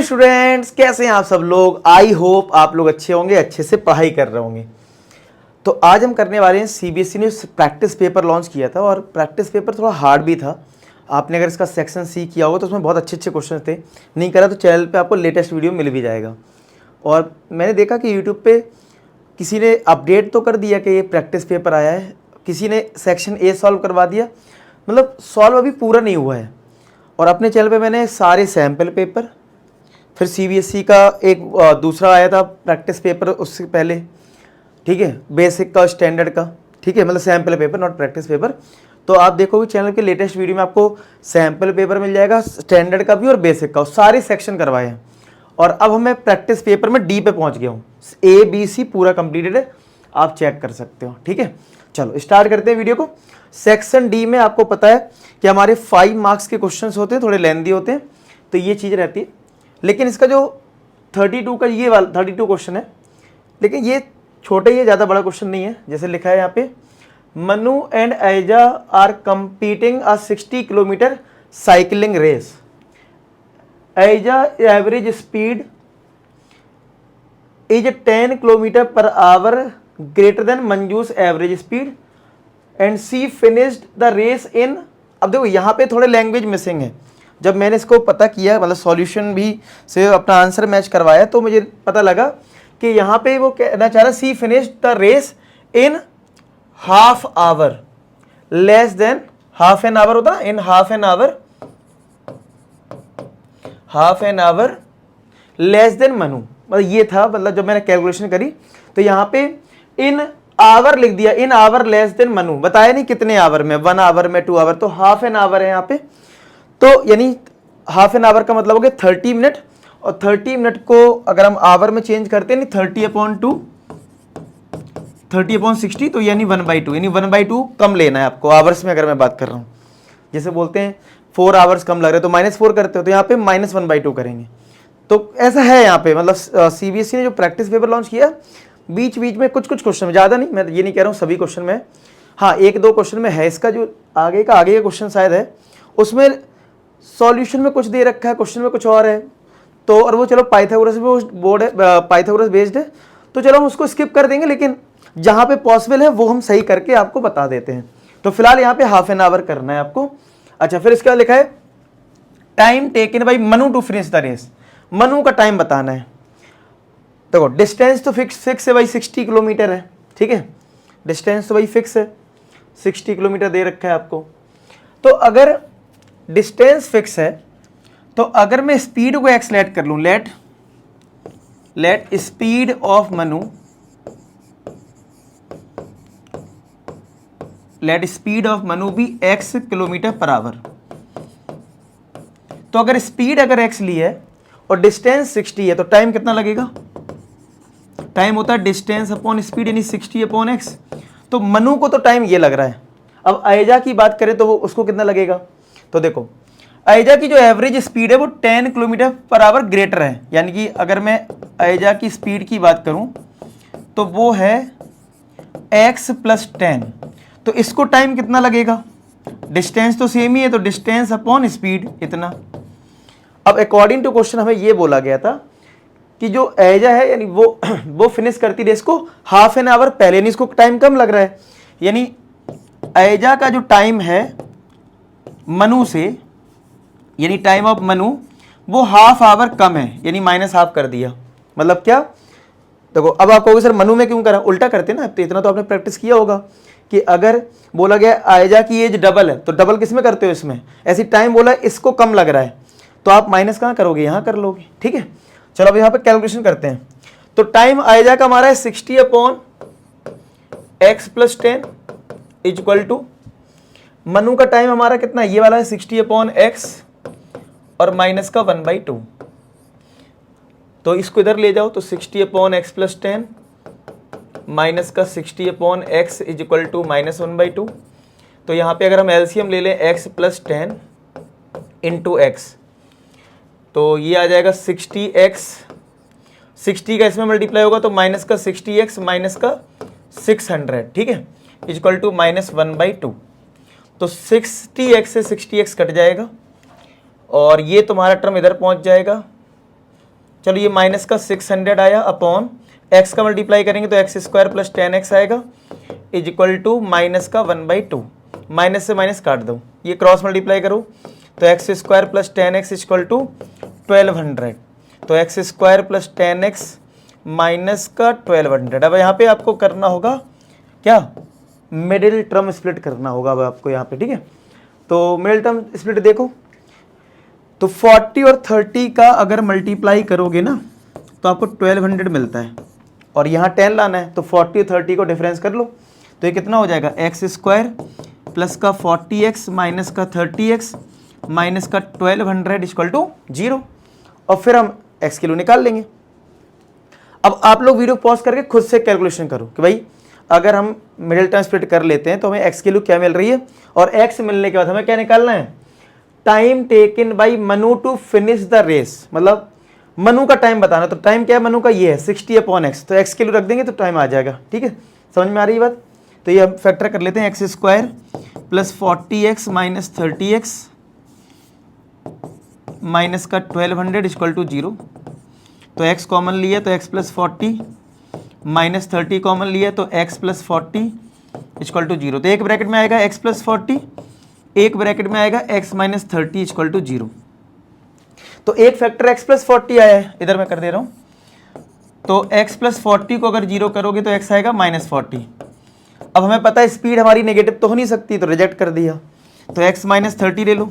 Students, कैसे हैं आप सब लोग। आई होप आप लोग अच्छे होंगे, अच्छे से पढ़ाई कर रहे होंगे। तो आज हम करने वाले हैं सीबीएसई ने प्रैक्टिस पेपर लॉन्च किया था और प्रैक्टिस पेपर थोड़ा हार्ड भी था। आपने अगर इसका सेक्शन सी किया होगा तो उसमें बहुत अच्छे अच्छे क्वेश्चन थे। नहीं करा तो चैनल पे आपको लेटेस्ट वीडियो मिल भी जाएगा। और मैंने देखा कि यूट्यूब पे किसी ने अपडेट तो कर दिया कि ये प्रैक्टिस पेपर आया है, किसी ने सेक्शन ए सॉल्व करवा दिया, मतलब सॉल्व अभी पूरा नहीं हुआ है। और अपने चैनल पे मैंने सारे सैम्पल पेपर, फिर सीबीएसई का एक दूसरा आया था प्रैक्टिस पेपर उससे पहले, ठीक है, बेसिक का स्टैंडर्ड का, ठीक है, मतलब sample paper not practice paper. तो आप देखोगे चैनल के लेटेस्ट वीडियो में आपको सैम्पल पेपर मिल जाएगा, स्टैंडर्ड का भी और बेसिक का, सारे सेक्शन करवाए हैं। और अब हमें प्रैक्टिस पेपर में डी पे पहुंच गया हूँ, ए बी सी पूरा कंप्लीटेड है, आप चेक कर सकते हो। ठीक है, चलो स्टार्ट करते हैं वीडियो को। सेक्शन डी में आपको पता है कि हमारे 5 मार्क्स के क्वेश्चंस होते हैं, थोड़े लेंदी होते हैं, तो ये चीज़ रहती है। लेकिन इसका जो 32 का ये वाला 32 क्वेश्चन है, लेकिन ये छोटे ही है, ज़्यादा बड़ा क्वेश्चन नहीं है। जैसे लिखा है यहाँ पे, Manu and Aija are competing a 60 kilometre cycling race. Aija average speed is 10 kilometre per hour greater than Manu's average speed and she finished the race in. अब देखो यहाँ पे थोड़े लैंग्वेज मिसिंग है। जब मैंने इसको पता किया, मतलब सॉल्यूशन भी से अपना आंसर मैच करवाया, तो मुझे पता लगा कि यहाँ पे वो कहना चाह रहा, she finished the race in half hour less than half an hour होता ना, in half an hour less than Manu. मतलब ये था, मतलब जब मैंने कैलकुलेशन करी तो यहाँ पे इन आवर लिख दिया, in our less than Manu, बताया नहीं कितने आवर में, 1 आवर में, 2 आवर, तो हाफ एन आवर है यहाँ पे। तो यानी हाफ एन आवर का मतलब हो गया 30 मिनट, और 30 मिनट को अगर हम आवर में चेंज करते हैं, 30/2 30/60, तो यानी 1/2, यानी 1/2 कम लेना है आपको आवर्स में। अगर मैं बात कर रहा हूँ, जैसे बोलते हैं 4 आवर्स कम लग रहे, तो -4 करते हो, तो यहाँ पे -1/2 करेंगे। तो ऐसा है यहाँ पे, मतलब सीबीएसई ने जो प्रैक्टिस पेपर लॉन्च किया, बीच बीच में कुछ कुछ क्वेश्चन में, ज़्यादा नहीं, मैं ये नहीं कह रहा हूँ सभी क्वेश्चन में, हाँ 1-2 क्वेश्चन में है। इसका जो आगे का क्वेश्चन शायद है, उसमें सॉल्यूशन में कुछ दे रखा है, क्वेश्चन में कुछ और है। तो और वो चलो पाइथागोरस बोर्ड है, पाइथागोरस बेस्ड है, तो चलो हम उसको स्किप कर देंगे, लेकिन जहाँ पे पॉसिबल है वो हम सही करके आपको बता देते हैं। तो फिलहाल यहाँ पे हाफ एन आवर करना है आपको। अच्छा, फिर इसका लिखा है, time taken by Manu to finish the race. Manu का टाइम बताना है। देखो डिस्टेंस तो फिक्स है भाई, 60 किलोमीटर है, ठीक है, डिस्टेंस तो भाई फिक्स है, 60 किलोमीटर दे रखा है आपको। तो अगर डिस्टेंस फिक्स है, तो अगर मैं स्पीड को एक्सलेट कर लूं, let speed of Manu, let speed of Manu be x kilometre per hour. तो अगर स्पीड अगर x ली है और डिस्टेंस 60 है, तो टाइम कितना लगेगा? टाइम होता है डिस्टेंस अपॉन स्पीड, यानी 60/x। तो मनु को तो टाइम ये लग रहा है। अब ऐजा की बात करें तो वो उसको कितना लगेगा? तो देखो ऐजा की जो एवरेज स्पीड है वो 10 किलोमीटर पर आवर ग्रेटर है, यानी कि अगर मैं ऐजा की स्पीड की बात करूं तो वो है x + 10। तो इसको टाइम कितना लगेगा? डिस्टेंस तो सेम ही है, तो डिस्टेंस अपॉन स्पीड इतना। अब अकॉर्डिंग टू क्वेश्चन हमें ये बोला गया था कि जो ऐजा है, यानी वो फिनिश करती रेस को हाफ एन आवर पहले, यानी इसको टाइम कम लग रहा है, यानी ऐजा का जो टाइम है मनु से, यानी टाइम ऑफ मनु, वो हाफ आवर कम है, यानी -1/2 कर दिया। मतलब क्या? देखो अब आप कहोगे सर मनु में क्यों करा, उल्टा करते ना, तो इतना तो आपने प्रैक्टिस किया होगा कि अगर बोला गया ऐजा की एज डबल है, तो डबल किस में करते हो? इसमें। ऐसी टाइम बोला इसको कम लग रहा है, तो आप माइनस कहाँ करोगे? यहाँ कर लोगे, ठीक है। चलो अब यहाँ पे कैलकुलेशन करते हैं। तो टाइम ऐजा का हमारा है 60/x + 10 = मनु का टाइम हमारा कितना है? ये वाला है 60/x और माइनस का 1/2। तो इसको इधर ले जाओ, तो 60/x + 10 माइनस का 60/x = -1/2। तो यहाँ पे अगर हम एलसीएम ले लें x + 10 × x, तो ये आ जाएगा 60x, 60 का इसमें मल्टीप्लाई होगा तो माइनस का 60x माइनस का 600, ठीक है, = -1/2। तो 60x से 60x कट जाएगा और ये तुम्हारा टर्म इधर पहुंच जाएगा, चलो ये माइनस का 600 आया अपॉन एक्स का मल्टीप्लाई करेंगे तो एक्स स्क्वायर प्लस 10x आएगा इज इक्वल टू माइनस का 1/2। माइनस से माइनस काट दो, ये क्रॉस मल्टीप्लाई करो तो x square plus 10x is equal to 1200। तो x square plus 10x minus का 1200। अब यहाँ पे आपको करना होगा क्या, मिडिल टर्म स्प्लिट करना होगा अब आपको यहाँ पे, ठीक है। तो मिडिल टर्म स्प्लिट देखो, तो 40 और 30 का अगर मल्टीप्लाई करोगे ना तो आपको 1200 मिलता है और यहाँ 10 लाना है, तो 40 और 30 को डिफरेंस कर लो तो ये कितना हो जाएगा, एक्स स्क्वायर प्लस का 40x माइनस का 30x माइनस का 1200 इक्वल टू 0। और फिर हम x किलो निकाल लेंगे। अब आप लोग वीडियो पॉज करके खुद से कैलकुलेशन करो कि भाई अगर हम मिडिल टर्म स्प्लिट कर लेते हैं तो हमें x किलो क्या मिल रही है, और x मिलने के बाद हमें क्या निकालना है, time taken by Manu to finish the race, मतलब मनु का टाइम बताना। तो टाइम क्या है मनु का, ये है 60/x, तो x किलो रख देंगे तो टाइम आ जाएगा, ठीक है। समझ में आ रही है बात। तो ये हम फैक्टर कर लेते हैं, x square plus 40x minus 30x minus का 1200 इक्वल टू 0। तो x कॉमन लिया तो x प्लस 40 माइनस 30 कॉमन लिया तो x प्लस 40 इक्वल टू 0। तो एक ब्रैकेट में आएगा x प्लस 40, एक ब्रैकेट में आएगा x माइनस 30 इक्वल टू 0। तो एक फैक्टर x प्लस 40 आया है, इधर मैं कर दे रहा हूँ। तो x प्लस 40 को अगर 0 करोगे तो x आएगा माइनस 40। अब हमें पता है स्पीड हमारी नेगेटिव तो हो नहीं सकती, तो रिजेक्ट कर दिया। तो x माइनस 30 ले लो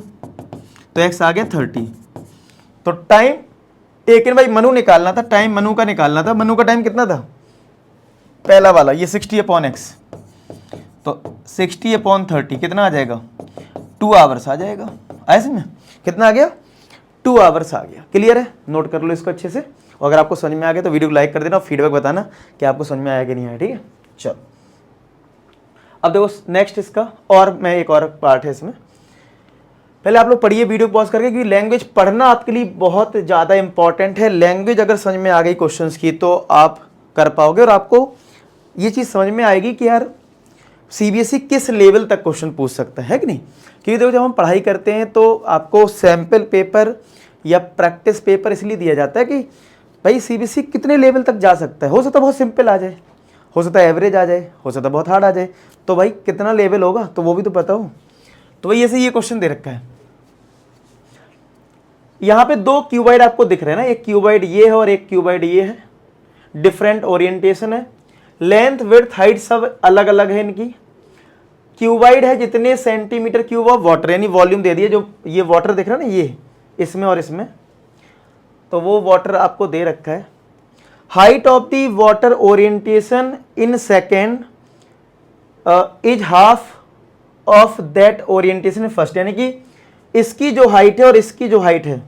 तो x आ गया 30। तो टाइम टेकन भाई मनु निकालना था, टाइम मनु का निकालना था। मनु का टाइम कितना था, पहला वाला ये 60/x, तो 60/30 कितना आ जाएगा, 2 आवर्स आ जाएगा। ऐसे में कितना आ गया, 2 आवर्स आ गया। क्लियर है, नोट कर लो इसको अच्छे से। और अगर आपको समझ में आ गया तो वीडियो को लाइक कर देना और फीडबैक बताना कि आपको समझ में आया कि नहीं आया, ठीक है। चलो अब देखो नेक्स्ट इसका, और मैं एक और पार्ट है इसमें। पहले आप लोग पढ़िए वीडियो पॉज करके, क्योंकि लैंग्वेज पढ़ना आपके लिए बहुत ज़्यादा इंपॉर्टेंट है। लैंग्वेज अगर समझ में आ गई क्वेश्चंस की तो आप कर पाओगे और आपको ये चीज़ समझ में आएगी कि यार सीबीएसई किस लेवल तक क्वेश्चन पूछ सकता है कि नहीं। क्योंकि देखो जब हम पढ़ाई करते हैं तो आपको सैम्पल पेपर या प्रैक्टिस पेपर इसलिए दिया जाता है कि भाई सीबीएसई कितने लेवल तक जा सकता है। हो सकता है बहुत सिंपल आ जाए, हो सकता है एवरेज आ जाए, हो सकता है बहुत हार्ड आ जाए। तो भाई कितना लेवल होगा तो वो भी तो पता हो। तो भाई ऐसे ये क्वेश्चन दे रखा है, यहाँ पे 2 क्यूबाइड आपको दिख रहे हैं ना, एक क्यूबाइड ये है और एक क्यूबाइड ये है। डिफरेंट ओरिएंटेशन है, लेंथ विड्थ हाइट सब अलग अलग है इनकी। क्यूबाइड है जितने सेंटीमीटर क्यूब ऑफ वाटर, यानी वॉल्यूम दे दिया। जो ये वाटर दिख रहा है ना, ये इसमें और इसमें, तो वो वाटर आपको दे रखा है। Height of the water orientation in second is half of that orientation first, यानी कि इसकी जो हाइट है और इसकी जो हाइट है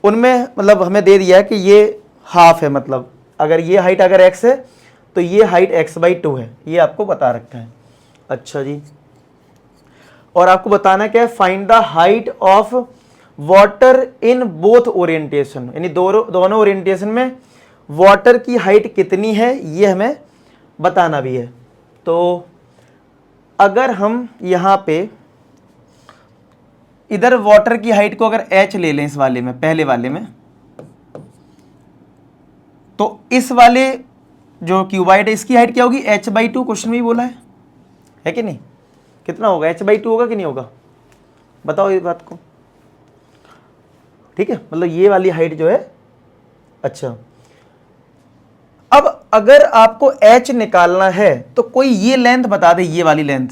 उनमें मतलब हमें दे दिया है कि ये हाफ है। मतलब अगर ये हाइट अगर x है तो ये हाइट x/2 है, ये आपको बता रखा है। अच्छा जी, और आपको बताना क्या है, find the height of water in both orientation, यानी दोनों ओरिएंटेशन में वाटर की हाइट कितनी है ये हमें बताना भी है। तो अगर हम यहाँ पे इधर वाटर की हाइट को अगर h ले लें इस वाले में, पहले वाले में, तो इस वाले जो क्यूबाइड है इसकी हाइट क्या होगी, h/2। क्वेश्चन में ही बोला है कि नहीं, कितना होगा, h/2 होगा कि नहीं होगा, बताओ इस बात को। ठीक है, मतलब ये वाली हाइट जो है। अच्छा, अब अगर आपको h निकालना है तो कोई ये लेंथ बता दे, ये वाली लेंथ।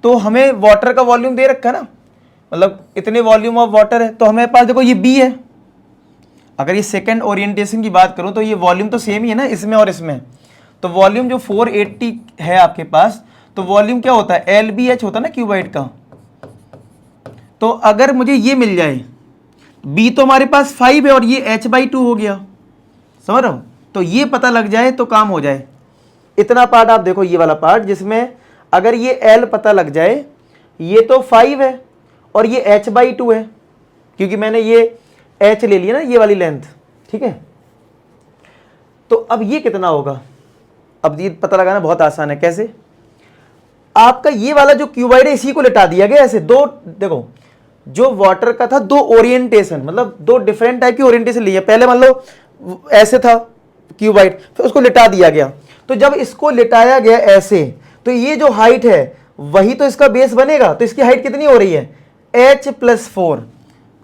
तो हमें वाटर का वॉल्यूम दे रखा है ना, मतलब इतने वॉल्यूम ऑफ वाटर है, तो हमें पास देखो ये b है। अगर ये सेकंड ओरिएंटेशन की बात करूं तो ये वॉल्यूम तो सेम ही है ना इसमें और इसमें। तो वॉल्यूम जो 480 है आपके पास, तो वॉल्यूम क्या होता है, LBH होता है ना क्यूबाइड का। तो अगर मुझे ये मिल जाए, b तो हमारे पास 5 है और ये h/2 हो गया, समझ रहे हो। तो ये पता लग जाए तो काम हो जाए। इतना पार्ट आप देखो, ये वाला पार्ट जिसमें अगर ये L पता लग जाए, ये तो 5 है और ये h/2 है, क्योंकि मैंने ये h ले लिया ना, ये वाली लेंथ। ठीक है, तो अब ये कितना होगा, अब ये पता लगाना बहुत आसान है। कैसे, आपका ये वाला जो क्यूबाइड है इसी को लिटा दिया गया ऐसे। दो देखो, जो वाटर का था दो ओरिएंटेशन, मतलब दो डिफरेंट टाइप की ओरिएंटेशन ली है। पहले मान लो ऐसे था क्यूबाइड, फिर उसको लिटा दिया गया, तो जब इसको लिटाया गया ऐसे, तो ये जो हाइट है वही तो इसका बेस बनेगा। तो इसकी हाइट कितनी हो रही है, h+4।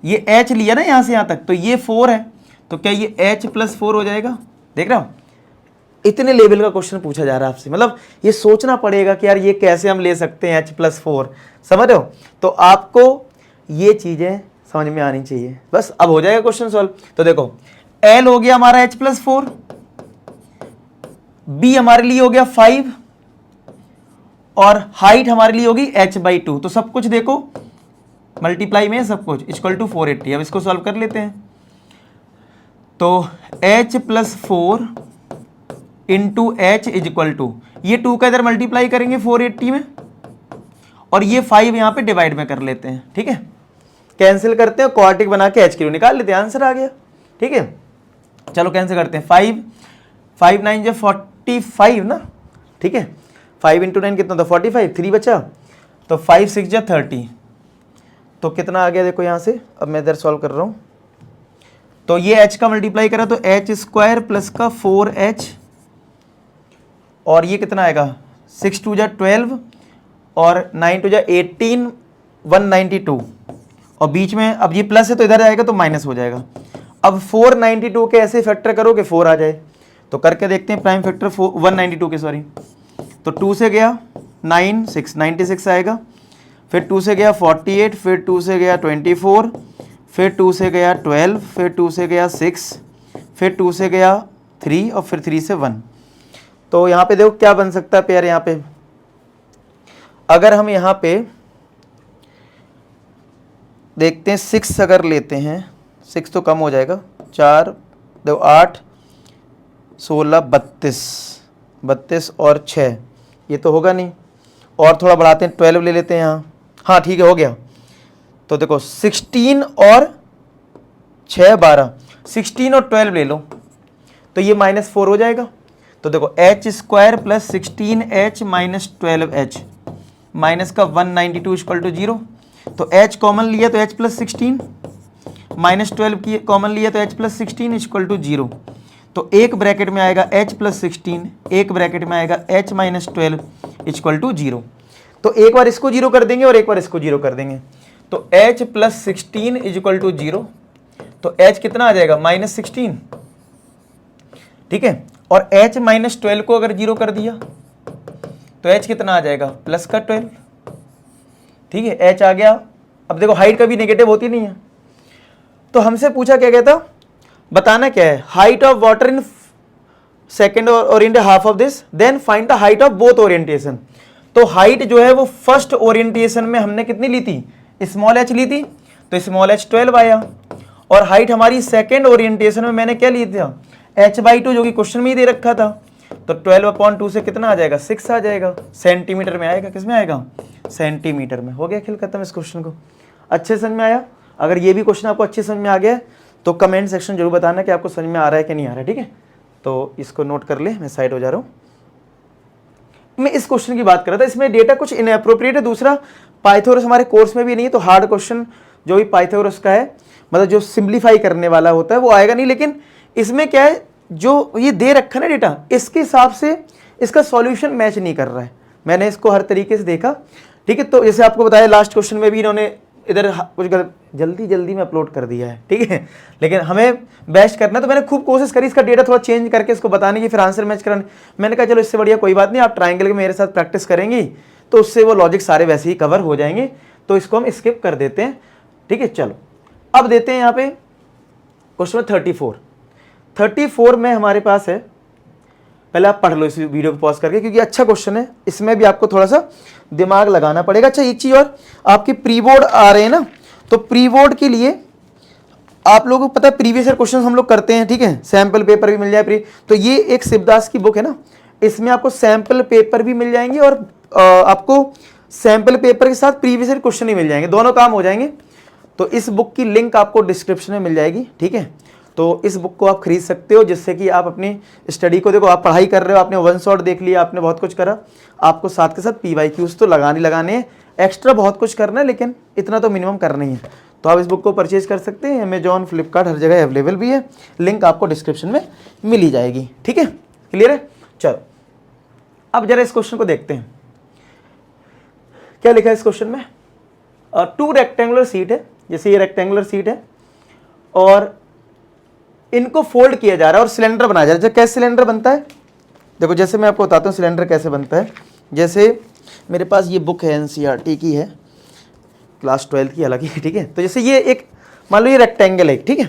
ये h लिया ना यहां से यहां तक, तो ये 4 है, तो क्या ये h+4 हो जाएगा। देख रहा हो, इतने लेवल का क्वेश्चन पूछा जा रहा है आपसे, मतलब ये सोचना पड़ेगा कि यार ये कैसे हम ले सकते हैं h+4, समझ रहे हो। तो आपको ये चीजें समझ में आनी चाहिए, बस अब हो जाएगा क्वेश्चन सॉल्व। तो देखो L हो गया हमारा h+4, B हमारे लिए हो गया 5 और हाइट हमारे लिए होगी h/2। तो सब कुछ देखो मल्टीप्लाई में सब कुछ इक्वल टू 480। अब इसको सॉल्व कर लेते हैं। तो h+4 into h is equal to, ये 2 का इधर मल्टीप्लाई करेंगे 480 में, और ये 5 यहां पे डिवाइड में कर लेते हैं। ठीक है, कैंसिल करते हैं, क्वाड्रेटिक बना के h निकाल लेते हैं, आंसर आ गया। ठीक है, चलो कैंसिल करते हैं। 5 9 45 ना, ठीक है, 5 इंटू 9 कितना था 45, 3 बचा, तो 5 6 30, तो कितना आ गया देखो यहां से। अब मैं इधर सॉल्व कर रहा हूं, तो ये h का मल्टीप्लाई करा तो h² प्लस का 4h, और ये कितना आएगा 6 2 12 और 9 2 18, 192, और बीच में अब ये प्लस है तो इधर आएगा तो माइनस हो जाएगा। अब 492 के ऐसे फैक्टर करो कि 4 आ जाए, तो करके देखते हैं प्राइम फैक्टर 192 के, सॉरी। तो 2 से गया 9 6 96 आएगा, फिर 2 से गया 48, फिर 2 से गया 24, फिर 2 से गया 12, फिर 2 से गया 6, फिर 2 से गया 3 और फिर 3 से 1। तो यहाँ पे देखो क्या बन सकता है पेयर। यहाँ पे अगर हम यहाँ पे देखते हैं 6 अगर लेते हैं, 6 तो कम हो जाएगा, 4 देखो 8 16 32 और 6, ये तो होगा नहीं, और थोड़ा बढ़ाते हैं 12 ले लेते हैं यहाँ, हाँ ठीक है हो गया। तो देखो 16 और 6 12, 16 और 12 ले लो तो ये -4 हो जाएगा। तो देखो h² plus 16h minus 12h minus का 192 इक्वल टू 0। तो h कॉमन लिया तो h प्लस 16, माइनस 12 की कॉमन लिया तो h प्लस 16 इक्वल टू 0। तो एक ब्रैकेट में आएगा h प्लस 16, एक ब्रैकेट में आएगा h माइनस 12 इक्वल टू 0। तो एक बार इसको 0 कर देंगे और एक बार इसको 0 कर देंगे, तो h प्लस 16 इक्वल टू 0। तो h कितना आ जाएगा -16, ठीक है, और h माइनस 12 को अगर 0 कर दिया तो h कितना आ जाएगा प्लस का 12, ठीक है, h आ गया। अब देखो हाइट कभी नेगेटिव होती नहीं है, तो हमसे पूछा क्या कहता, बताना क्या है, height of water in second oriented half of this, then find the height of both orientation. तो हाइट जो है वो फर्स्ट ओरिएंटेशन में हमने कितनी ली थी, स्मॉल h ली थी, तो स्मॉल h 12 आया, और हाइट हमारी सेकेंड ओरिएंटेशन में मैंने क्या ली था h/2, जो कि क्वेश्चन में ही दे रखा था। तो 12/2 से कितना आ जाएगा 6 आ जाएगा, सेंटीमीटर में आएगा, किस में आएगा सेंटीमीटर में। हो गया खेल खत्म इस क्वेश्चन को। अच्छे समझ में आया? अगर ये भी क्वेश्चन आपको अच्छे समझ में आ गया तो कमेंट सेक्शन जरूर बताना कि आपको समझ में आ रहा है कि नहीं आ रहा है, ठीक है। तो इसको नोट कर ले, मैं साइड हो जा रहा हूँ। मैं इस क्वेश्चन की बात कर रहा था, इसमें डेटा कुछ इनएप्रोप्रिएट है, दूसरा पाइथागोरस हमारे कोर्स में भी नहीं है, तो हार्ड क्वेश्चन जो भी पाइथागोरस का है, मतलब जो सिंप्लीफाई करने वाला होता है वो आएगा नहीं। लेकिन इसमें क्या है, जो ये दे रखा है ना डेटा, इसके हिसाब से इसका सॉल्यूशन मैच नहीं कर रहा है। मैंने इसको हर तरीके से देखा, ठीक है। तो जैसे आपको बताया लास्ट क्वेश्चन में भी इन्होंने इधर कुछ जल्दी में अपलोड कर दिया है, ठीक है, लेकिन हमें बेस्ट करना, तो मैंने खूब कोशिश करी इसका डेटा थोड़ा चेंज करके इसको बताने की, फिर आंसर मैच कराने। मैंने कहा चलो इससे बढ़िया कोई बात नहीं, आप ट्राइंगल के मेरे साथ प्रैक्टिस करेंगी तो उससे वो लॉजिक सारे वैसे ही कवर हो जाएंगे, तो इसको हम स्किप कर देते हैं, ठीक है। चलो अब देते हैं यहाँ पे क्वेश्चन 34 में हमारे पास है, पहले आप पढ़ लो इस वीडियो को पॉज करके, क्योंकि अच्छा क्वेश्चन है, इसमें भी आपको थोड़ा सा दिमाग लगाना पड़ेगा। अच्छा एक चीज़ और, आपके प्री बोर्ड आ रहे हैं ना, तो प्री बोर्ड के लिए आप लोगों को पता है प्रीवियस ईयर क्वेश्चन हम लोग करते हैं, ठीक है, सैम्पल पेपर भी मिल जाए प्री। तो ये एक शिवदास की बुक है ना, इसमें आपको सैम्पल पेपर भी मिल जाएंगे और आपको सैम्पल पेपर के साथ प्रीवियस ईयर क्वेश्चन ही मिल जाएंगे, दोनों काम हो जाएंगे। तो इस बुक की लिंक आपको डिस्क्रिप्शन में मिल जाएगी, ठीक है। तो इस बुक को आप खरीद सकते हो, जिससे कि आप अपनी स्टडी को, देखो आप पढ़ाई कर रहे हो, आपने वन शॉट देख लिया, आपने बहुत कुछ करा, आपको साथ के साथ PYQs तो लगाने हैं, एक्स्ट्रा बहुत कुछ करना है लेकिन इतना तो मिनिमम करना ही है। तो आप इस बुक को परचेज कर सकते हैं, अमेजॉन, फ्लिपकार्ट, हर जगह अवेलेबल भी है, लिंक आपको डिस्क्रिप्शन में मिल ही जाएगी। ठीक है, क्लियर है। चलो अब जरा इस क्वेश्चन को देखते हैं, क्या लिखा है इस क्वेश्चन में। 2 रेक्टेंगुलर सीट है, जैसे ये रेक्टेंगुलर सीट है और इनको फोल्ड किया जा रहा है और सिलेंडर बनाया जा रहा है। कैसे सिलेंडर बनता है, देखो जैसे मैं आपको बताता हूँ सिलेंडर कैसे बनता है। जैसे मेरे पास ये बुक है एनसीईआरटी की है, क्लास 12 की हालांकि, ठीक है। तो जैसे ये एक मान लो ये रेक्टेंगल है, ठीक है।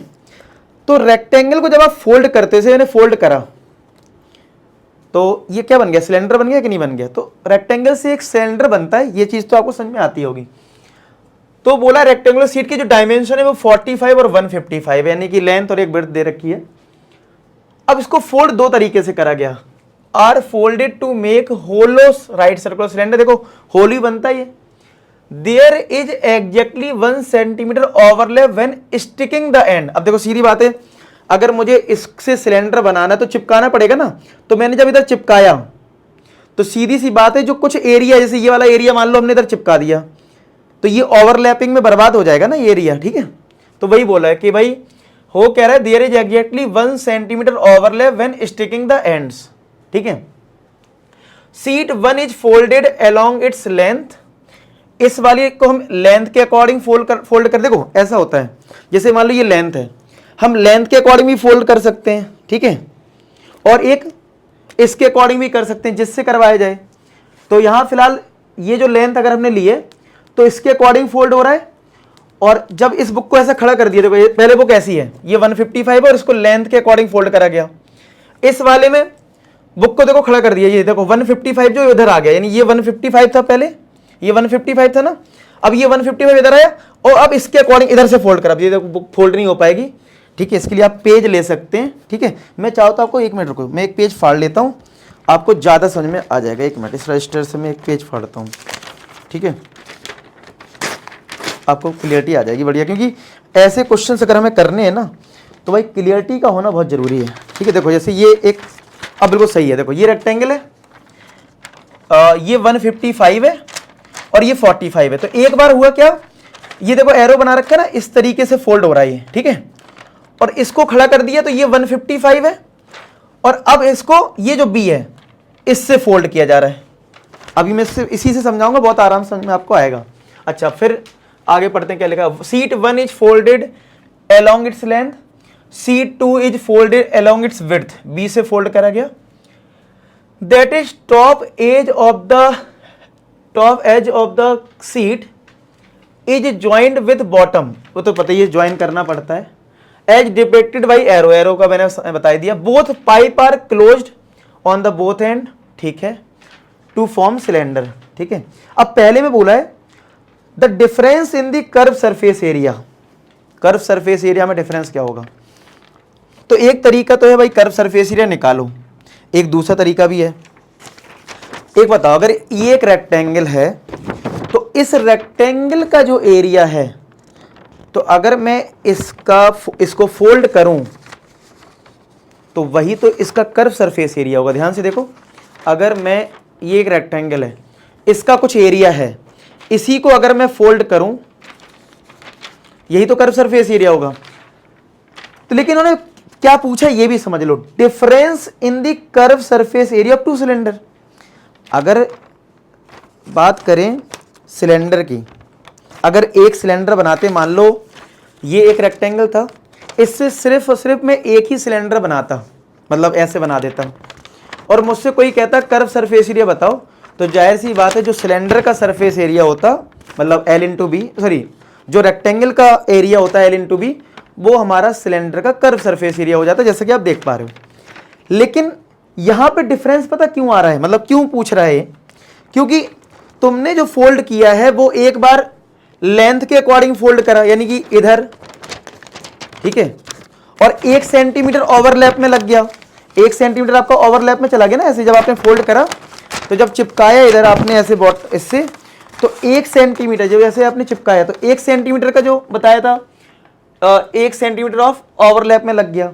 तो रेक्टेंगल को जब आप फोल्ड करते से मैंने फोल्ड करा तो ये क्या बन गया, सिलेंडर बन गया कि नहीं बन गया। तो रेक्टेंगल से एक सिलेंडर बनता है, ये चीज तो आपको समझ में आती होगी। तो बोला रेक्टेंगुलर सीट की जो डायमेंशन है वो 45 और 155 यानी कि लेंथ और एक ब्रेड्थ दे रखी है। अब इसको फोल्ड दो तरीके से करा गया, are folded to make hollow right circular cylinder. देखो होली बनता है ये। There is exactly 1 centimetre overlap when sticking the end. अब देखो सीधी बात है, अगर मुझे इससे सिलेंडर बनाना तो चिपकाना पड़ेगा ना। तो मैंने जब इधर चिपकाया तो सीधी सी बात है जो कुछ एरिया, जैसे ये वाला एरिया मान लो हमने इधर चिपका दिया तो ये ओवरलैपिंग में बर्बाद हो जाएगा ना ये एरिया, ठीक है। तो वही बोला है कि भाई हो कह रहा है there is exactly 1 centimetre overlap when sticking the ends, ठीक है। Sheet 1 is folded along its length. इस वाली को हम लेंथ के अकॉर्डिंग फोल्ड कर देखो ऐसा होता है, जैसे मान लो ये लेंथ है, हम लेंथ के अकॉर्डिंग भी फोल्ड कर सकते हैं, ठीक है। और एक इसके अकॉर्डिंग भी कर सकते हैं जिससे करवाया जाए। तो यहां फिलहाल ये जो लेंथ अगर हमने ली है तो इसके अकॉर्डिंग फोल्ड हो रहा है। और जब इस बुक को ऐसा खड़ा कर दिया, देखो पहले बुक ऐसी है, ये 155 और इसको लेंथ के अकॉर्डिंग फोल्ड करा गया। इस वाले में बुक को देखो खड़ा कर दिया, ये देखो 155 जो इधर आ गया, यानी ये 155 था पहले, ये 155 था ना, अब ये 155 इधर आया और अब इसके अकॉर्डिंग इधर से फोल्ड करा। ये देखो बुक फोल्ड नहीं हो पाएगी, ठीक है। इसके लिए आप पेज ले सकते हैं, ठीक है। मैं चाहता हूँ आपको, एक मिनट रुको, मैं एक पेज फाड़ लेता हूँ, आपको ज़्यादा समझ में आ जाएगा। एक मिनट, इस रजिस्टर से मैं एक पेज फाड़ता हूँ, ठीक है, आपको क्लियरिटी आ जाएगी बढ़िया। क्योंकि ऐसे क्वेश्चन अगर हमें करने हैं ना तो भाई क्लियरिटी का होना बहुत ज़रूरी है, ठीक है। देखो जैसे ये एक, अब बिल्कुल सही है, देखो ये रेक्टेंगल है, ये 155 है और ये 45 है। तो एक बार हुआ क्या, ये देखो एरो बना रखा है ना, इस तरीके से फोल्ड हो रहा है, ठीक है। और इसको खड़ा कर दिया तो ये 155 है और अब इसको ये जो बी है इससे फोल्ड किया जा रहा है। अभी मैं इसी से समझाऊंगा, बहुत आराम से समझ में आपको आएगा। अच्छा फिर आगे पढ़ते हैं क्या लिखा। Sheet 1 is folded along its length, sheet 2 is folded along its width. B से फोल्ड करा गया। That is top edge of the sheet is joint with bottom. वो तो पता ही है, ज्वाइन करना पड़ता है। As depicted by arrow, arrow का मैंने बता दिया। Both pipe are closed on the both end, ठीक है, टू फॉर्म सिलेंडर, ठीक है। अब पहले में बोला है the difference in the curve surface area. Curve surface area में डिफरेंस क्या होगा। तो एक तरीका तो है भाई कर्व सरफेस एरिया निकालो, एक दूसरा तरीका भी है। एक बताओ, अगर ये एक रेक्टेंगल है तो इस रेक्टेंगल का जो एरिया है, तो अगर मैं इसको फोल्ड करूं तो वही तो इसका कर्व सरफेस एरिया होगा। ध्यान से देखो, अगर मैं, ये एक रेक्टेंगल है, इसका कुछ एरिया है, इसी को अगर मैं फोल्ड करूं यही तो कर्व सरफेस एरिया होगा। तो लेकिन उन्होंने क्या पूछा ये भी समझ लो, difference in the curve surface area of two cylinder. अगर बात करें सिलेंडर की, अगर एक सिलेंडर बनाते, मान लो ये एक रेक्टेंगल था, इससे सिर्फ और सिर्फ मैं एक ही सिलेंडर बनाता, मतलब ऐसे बना देता, और मुझसे कोई कहता कर्व सरफेस एरिया बताओ, तो जाहिर सी बात है जो सिलेंडर का सरफेस एरिया होता, मतलब L इंटू बी, सॉरी जो रेक्टेंगल का एरिया होता है L इंटू बी, वो हमारा सिलेंडर का कर्व सरफेस एरिया हो जाता है, जैसा कि आप देख पा रहे हो। लेकिन यहाँ पे डिफरेंस पता क्यों आ रहा है, मतलब क्यों पूछ रहा है, क्योंकि तुमने जो फोल्ड किया है वो एक बार लेंथ के अकॉर्डिंग फोल्ड करा, यानी कि इधर, ठीक है, और 1 सेंटीमीटर ओवरलैप में लग गया। 1 सेंटीमीटर आपका ओवरलैप में चला गया ना, ऐसे जब आपने फोल्ड करा तो जब चिपकाया इधर आपने ऐसे इससे, तो 1 सेंटीमीटर जब ऐसे आपने चिपकाया तो 1 सेंटीमीटर का जो बताया था 1 सेंटीमीटर ऑफ ओवरलैप में लग गया।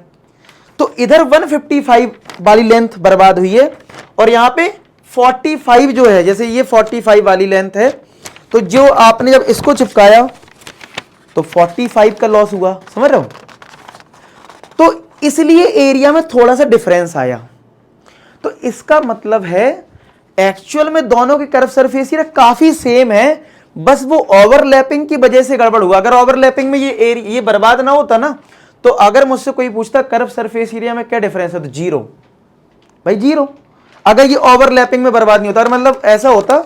तो इधर 155 वाली लेंथ बर्बाद हुई है और यहाँ पे 45 जो है, जैसे ये 45 वाली लेंथ है, तो जो आपने जब इसको चिपकाया तो 45 का लॉस हुआ, समझ रहे हो? तो इसलिए एरिया में थोड़ा सा डिफरेंस आया। तो इसका मतलब है एक्चुअल में दोनों के कर्व सरफेस एरिया काफी सेम है, बस वो ओवरलैपिंग की वजह से गड़बड़ हुआ। अगर ओवरलैपिंग में ये बर्बाद ना होता ना, तो अगर मुझसे कोई पूछता कर्व सरफेस एरिया में क्या डिफरेंस है, तो जीरो, भाई जीरो। अगर ये ओवरलैपिंग में बर्बाद नहीं होता, और मतलब ऐसा होता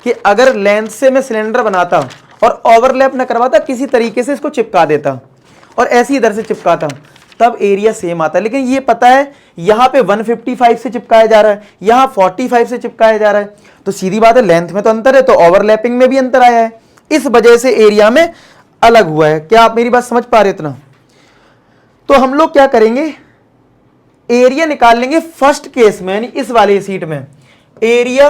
कि अगर लेंथ से मैं सिलेंडर बनाता और ओवरलैप ना करवाता, किसी तरीके से इसको चिपका देता और ऐसे इधर से चिपकाता, तब एरिया सेम आता। लेकिन ये पता है यहां पे 155 से चिपकाया जा रहा है, यहां 45 से चिपकाया जा रहा है, तो सीधी बात है लेंथ में तो अंतर है, तो ओवरलैपिंग में भी अंतर आया है, इस वजह से एरिया में अलग हुआ है। क्या आप मेरी बात समझ पा रहे इतना? तो हम लोग क्या करेंगे, एरिया निकाल लेंगे फर्स्ट केस में, यानी इस वाले सीट में एरिया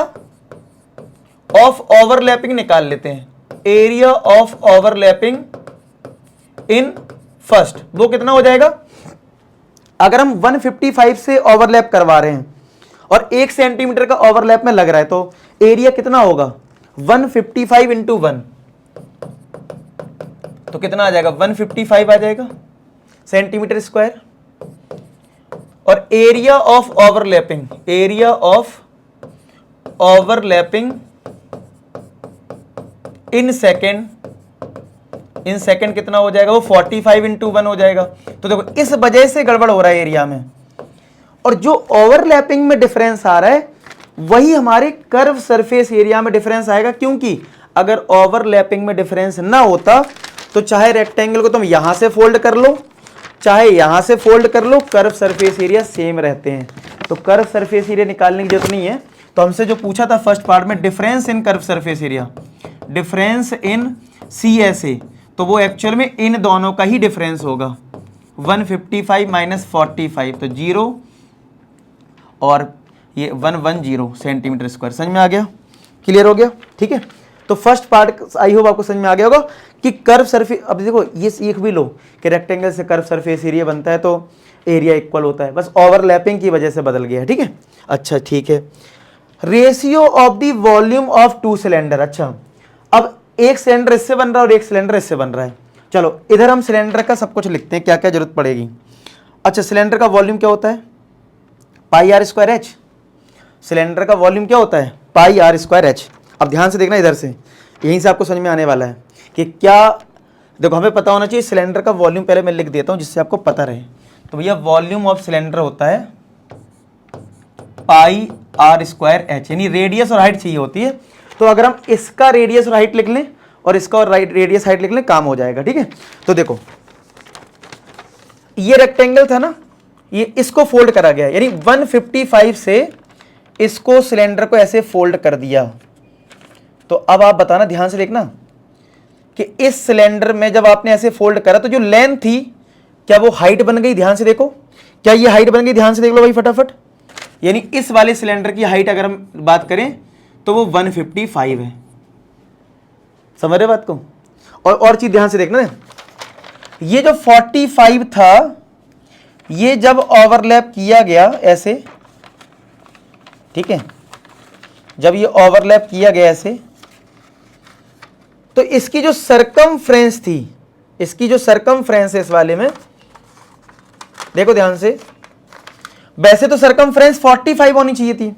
ऑफ ओवरलैपिंग निकाल लेते हैं। Area of overlapping in first, वो कितना हो जाएगा? अगर हम 155 से ओवरलैप करवा रहे हैं और 1 सेंटीमीटर का ओवरलैप में लग रहा है, तो एरिया कितना होगा? 155 इंटू 1, तो कितना आ जाएगा? 155 आ जाएगा सेंटीमीटर स्क्वायर। और area of overlapping, area of overlapping in second, in second कितना हो जाएगा? वो 45 इंटू 1 हो जाएगा। तो देखो इस वजह से गड़बड़ हो रहा है एरिया में, और जो ओवरलैपिंग में डिफरेंस आ रहा है वही हमारे कर्व सरफेस एरिया में डिफरेंस आएगा, क्योंकि अगर ओवरलैपिंग में डिफरेंस ना होता तो चाहे रेक्टेंगल को तुम यहां से फोल्ड कर लो चाहे यहां से फोल्ड कर लो, कर्व सरफेस एरिया सेम रहते हैं। तो कर्व सरफेस एरिया निकालने की जरूरत नहीं है। तो हमसे जो पूछा था फर्स्ट पार्ट में, difference in curve surface area, difference in CSA, तो वो एक्चुअल में इन दोनों का ही डिफरेंस होगा। 155 माइनस 45 तो 0, और ये 110 सेंटीमीटर स्क्वायर। समझ में आ गया? क्लियर हो गया? ठीक है। तो फर्स्ट पार्ट आई होप आपको समझ में आ गया होगा कि कर्व सरफेस, अब देखो ये सीख भी लो कि रेक्टेंगल से कर्व सरफेस एरिया बनता है तो एरिया इक्वल होता है, बस ओवरलैपिंग की वजह से बदल गया है। ठीक है, अच्छा ठीक है। Ratio of the volume of 2 cylinder. अच्छा, अब एक सिलेंडर इससे बन रहा है और एक सिलेंडर इससे बन रहा है। चलो इधर हम सिलेंडर का सब कुछ लिखते हैं, क्या क्या जरूरत पड़ेगी। अच्छा, सिलेंडर का वॉल्यूम क्या होता है? पाई आर स्क्वायर एच। सिलेंडर का वॉल्यूम क्या होता है? पाई आर स्क्वायर एच। अब ध्यान से देखना इधर से, यहीं से आपको समझ में आने वाला है कि क्या, देखो हमें पता होना चाहिए सिलेंडर का वॉल्यूम, पहले मैं लिख देता हूं जिससे आपको पता रहे। तो भैया वॉल्यूम ऑफ सिलेंडर होता है पाई आर स्क्वायर एच, यानी रेडियस और हाइट चाहिए होती है। तो अगर हम इसका रेडियस और हाइट लिख लें और इसका और रेडियस हाइट लिख लें, काम हो जाएगा। ठीक है, तो देखो ये रेक्टेंगल था ना, ये इसको फोल्ड करा गया, यानी 155 से इसको सिलेंडर को ऐसे फोल्ड कर दिया। तो अब आप बताना, ध्यान से देखना कि इस सिलेंडर में जब आपने ऐसे फोल्ड करा तो जो लेंथ थी, क्या वो हाइट बन गई? ध्यान से देखो, क्या ये हाइट बन गई? ध्यान से देख लो भाई फटाफट। यानी इस वाले सिलेंडर की हाइट अगर हम बात करें तो वो 155 है। समझ रहे बात को? और चीज ध्यान से देखना, ये जो 45 था, ये जब ओवरलैप किया गया ऐसे, ठीक है, जब ये ओवरलैप किया गया ऐसे, तो इसकी जो सरकमफ्रेंस थी, इसकी जो सरकमफ्रेंस है इस वाले में, देखो ध्यान से, वैसे तो सरकमफ्रेंस 45 होनी चाहिए थी।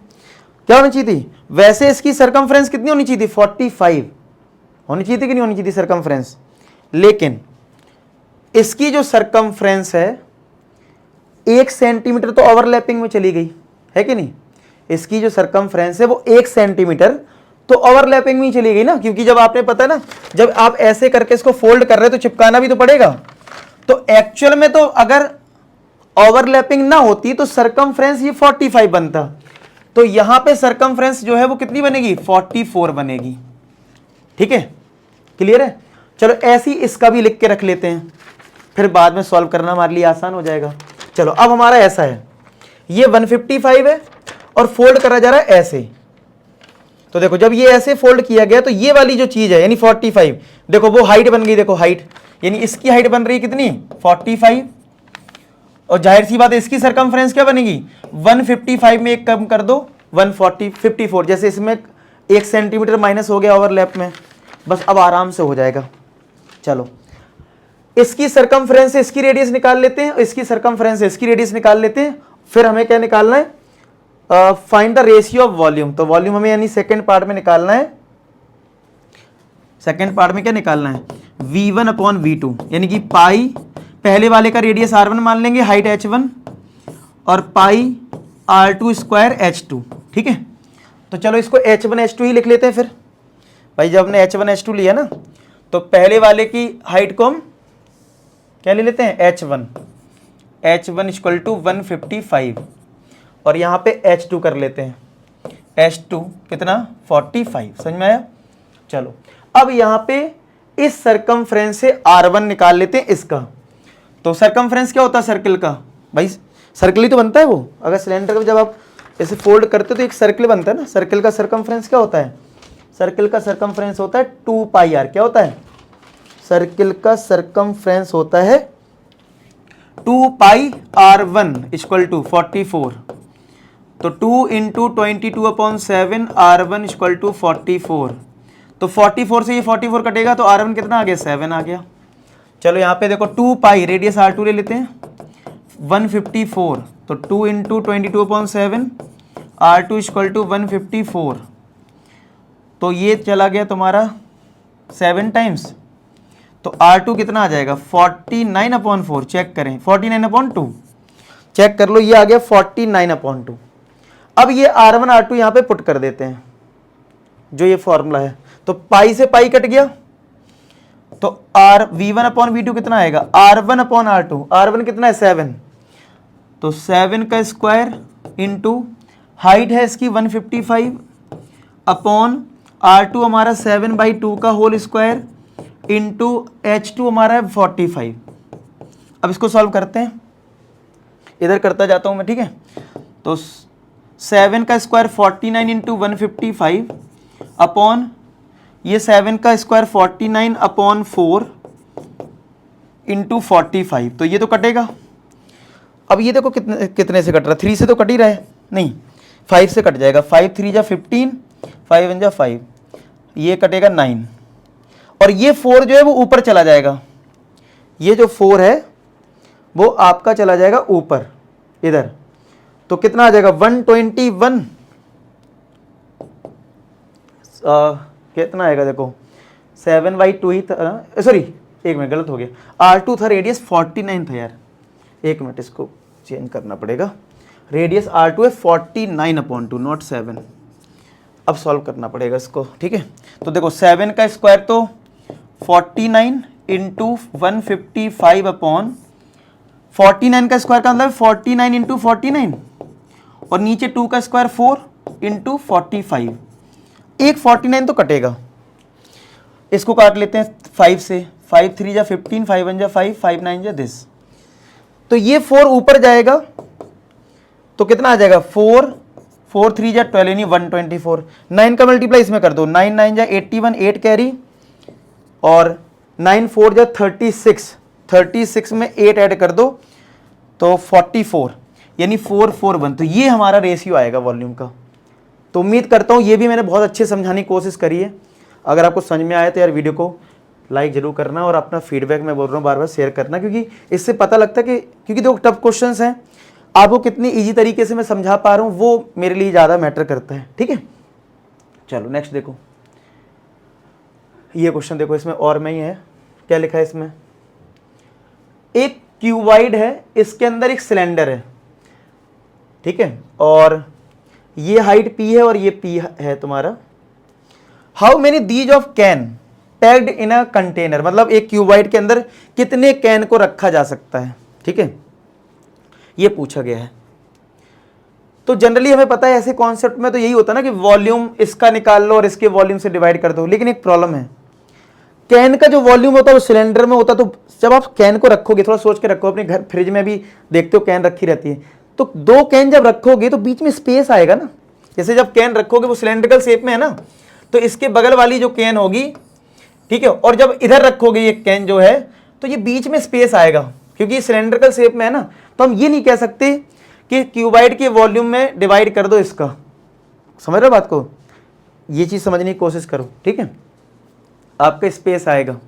क्या होनी चाहिए थी? वैसे इसकी सरकमफ्रेंस कितनी होनी चाहिए थी? 45 होनी चाहिए थी कि नहीं होनी चाहिए थी सरकमफ्रेंस? लेकिन इसकी जो सरकमफ्रेंस है 1 सेंटीमीटर तो ओवरलैपिंग में चली गई है कि नहीं? इसकी जो सरकमफ्रेंस है वो 1 सेंटीमीटर तो ओवरलैपिंग में ही चली गई ना, क्योंकि जब आपने पता है ना, जब आप ऐसे करके इसको फोल्ड कर रहे हो तो चिपकाना भी तो पड़ेगा। तो एक्चुअल में तो अगर ओवरलैपिंग ना होती तो सरकमफ्रेंस ये 45 बनता, तो यहां पे सरकमफ्रेंस जो है वो कितनी बनेगी? 44 बनेगी। ठीक है, क्लियर है? चलो ऐसी इसका भी लिख के रख लेते हैं, फिर बाद में सॉल्व करना हमारे लिए आसान हो जाएगा। चलो अब हमारा ऐसा है, ये 155 है और फोल्ड करा जा रहा है ऐसे। तो देखो जब ये ऐसे फोल्ड किया गया तो ये वाली जो चीज है यानी 45, देखो वो हाइट बन गई। देखो हाइट, यानी इसकी हाइट बन रही है कितनी? 45। और जाहिर सी बात है इसकी सरकमफ्रेंस क्या बनेगी? 155 में एक कम कर दो, 140 54, जैसे इसमें 1 सेंटीमीटर माइनस हो गया ओवरलैप में, बस अब आराम से हो जाएगा। चलो, इसकी सरकमफ्रेंस से इसकी रेडियस निकाल लेते हैं, इसकी सरकमफ्रेंस से इसकी रेडियस निकाल लेते हैं। फिर हमें क्या निकालना है, find the ratio of volume. तो वॉल्यूम हमें यानी सेकेंड पार्ट में निकालना है। सेकेंड पार्ट में क्या निकालना है, V1 अपॉन V2, यानी कि पाई पहले वाले का रेडियस R1 मान लेंगे, हाइट H1, और पाई R2 स्क्वायर H2। ठीक है, तो चलो इसको H1 H2 ही लिख लेते हैं। फिर भाई जब हमने H1 H2 लिया ना, तो पहले वाले की हाइट को हम क्या ले लेते हैं, H1 इक्वल टू 155, और यहाँ पे H2 कर लेते हैं, H2 कितना 45। समझ में आया। चलो अब यहाँ पे इस सरकमफ्रेंस से R1 निकाल लेते हैं इसका। तो सरकमफ्रेंस क्या होता है सर्कल का, भाई सर्कल ही तो बनता है वो। अगर सिलेंडर को जब आप ऐसे फोल्ड करते हो तो एक सर्कल बनता है ना। सर्कल का सरकमफ्रेंस क्या होता है, सर्कल का सरकमफ्रेंस होता है 2 पाई r। क्या होता है, सर्कल का सरकमफ्रेंस होता है 2 पाई R1 इक्वल टू 44। तो 2 इंटू 22/7 R1 इक्वल टू 44। तो 44 से ये 44 कटेगा तो R1 कितना आ गया, 7 आ गया। चलो यहाँ पे देखो 2 पाई, रेडियस R2 ले लेते हैं, 154। तो 2 इंटू 22/7 R2 इक्वल टू 154। तो ये चला गया तुम्हारा 7 टाइम्स, तो R2 कितना आ जाएगा, 49/4। चेक करें, 49/2 चेक कर लो, ये आ गया 49/2। अब ये R1 R2 यहाँ पे पुट कर देते हैं, जो ये फॉर्मूला है। तो पाई से पाई कट गया, तो V1/V2 कितना आएगा, R1/R2। R1 कितना है, 7। तो 7 का स्क्वायर इंटू हाइट है इसकी 155 अपॉन R2 हमारा 7/2 का होल स्क्वायर इंटू H2 हमारा है 45। अब इसको सॉल्व करते हैं, इधर करता जाता हूं मैं। ठीक है, तो 7 का स्क्वायर 49 इंटू 155 अपॉन ये 7 का स्क्वायर 49/4 इंटू 45। तो ये तो कटेगा। अब ये देखो कितने से कट रहा है, 3 से तो कट ही रहा है, नहीं 5 से कट जाएगा। 5 3 जा 15, 5 1 जा 5, ये कटेगा 9, और ये 4 जो है वो ऊपर चला जाएगा। ये जो 4 है वो आपका चला जाएगा ऊपर इधर। तो कितना आ जाएगा, 121। कितना आएगा देखो, 7/2 ही था, सॉरी एक मिनट गलत हो गया, R2 था, रेडियस 49 था यार, एक मिनट इसको चेंज करना पड़ेगा। रेडियस R2 है 49/2 नॉट 7। अब सॉल्व करना पड़ेगा इसको। ठीक है, तो देखो 7 का स्क्वायर तो 49 इंटू 155 अपॉन 49 का स्क्वायर का मतलब 49 इंटू 49, और नीचे 2 का स्क्वायर 4 इंटू 45। एक 49 तो कटेगा, इसको काट लेते हैं 5 से। 5 3 जा 15, 5 1 जा 5, 5 9 जा दिस। तो ये 4 ऊपर जाएगा तो कितना आ जाएगा, 4 4 3 जा 12 यानी 124। 9 का मल्टीप्लाई इसमें कर दो, 9 9 जा 81, 8 कैरी, और 9 4 जा 36, 36 में 8 ऐड कर दो तो 44, यानी 4 4 1। तो ये हमारा रेशियो आएगा वॉल्यूम का। तो उम्मीद करता हूँ ये भी मैंने बहुत अच्छे समझाने की कोशिश करी है। अगर आपको समझ में आया तो यार वीडियो को लाइक जरूर करना, और अपना फीडबैक मैं बोल रहा हूँ बार बार शेयर करना, क्योंकि इससे पता लगता है कि क्योंकि देखो टफ क्वेश्चंस हैं, आपको कितनी इजी तरीके से मैं समझा पा रहा हूँ वो मेरे लिए ज़्यादा मैटर करता है। ठीक है, चलो नेक्स्ट देखो, ये क्वेश्चन देखो, इसमें और में ही है, क्या लिखा है इसमें, एक क्यूबॉइड है, इसके अंदर एक सिलेंडर है। ठीक है, और ये हाइट P है और ये P है तुम्हारा। How many these of can packed in a container, मतलब एक क्यूबॉइड के अंदर कितने कैन को रखा जा सकता है। ठीक है, ये पूछा गया है। तो जनरली हमें पता है ऐसे कॉन्सेप्ट में तो यही होता है ना कि वॉल्यूम इसका निकाल लो और इसके वॉल्यूम से डिवाइड कर दो, लेकिन एक प्रॉब्लम है, कैन का जो वॉल्यूम होता है वो सिलेंडर में होता है। तो जब आप कैन को रखोगे, थोड़ा सोच के रखो, अपने घर फ्रिज में भी देखते हो कैन रखी रहती है, तो 2 कैन जब रखोगे तो बीच में स्पेस आएगा ना। जैसे जब कैन रखोगे वो सिलेंड्रिकल शेप में है ना, तो इसके बगल वाली जो कैन होगी, ठीक है, और जब इधर रखोगे ये कैन जो है, तो ये बीच में स्पेस आएगा, क्योंकि सिलेंड्रिकल शेप में है ना। तो हम ये नहीं कह सकते कि क्यूबॉइड के वॉल्यूम में डिवाइड कर दो इसका। समझ रहे हो बात को, ये चीज समझने की कोशिश करो। ठीक है, आपका स्पेस आएगा।